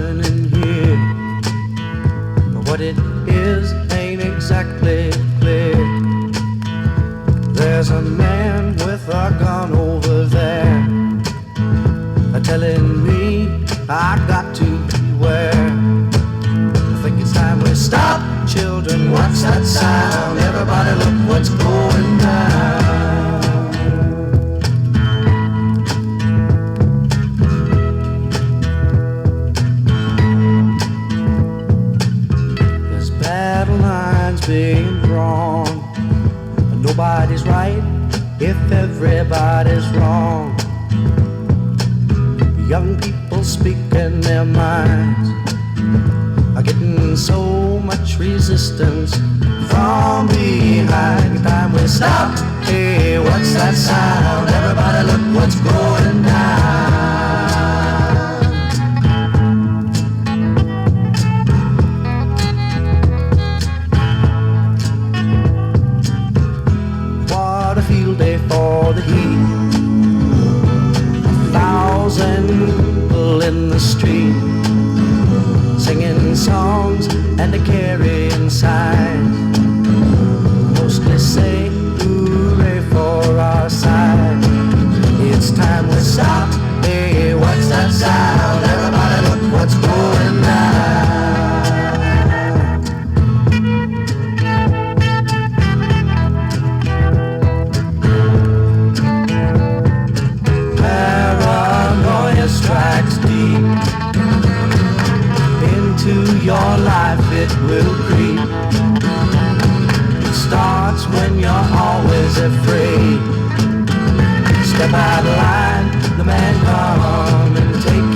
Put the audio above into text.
happening here, but what it is ain't exactly clear. There's a man with a gun over there, telling me I got to beware. I think it's time we stop, children. What's that sound? Everybody look what's going down. There's battle lines being drawn, but nobody's right if everybody's wrong. Young people speaking their minds are getting so much resistance from behind. Time we stop. Hey, what's that sound? Everybody look what's going down. What a field day for the heat. People in the street singing songs and a carrying signs, mostly say hooray for our side. It's time we stop. Hey, what's that sound? Everybody look what's going down. Strikes deep into your life, it will creep. It starts when you're always afraid. Step out of line, the man come and take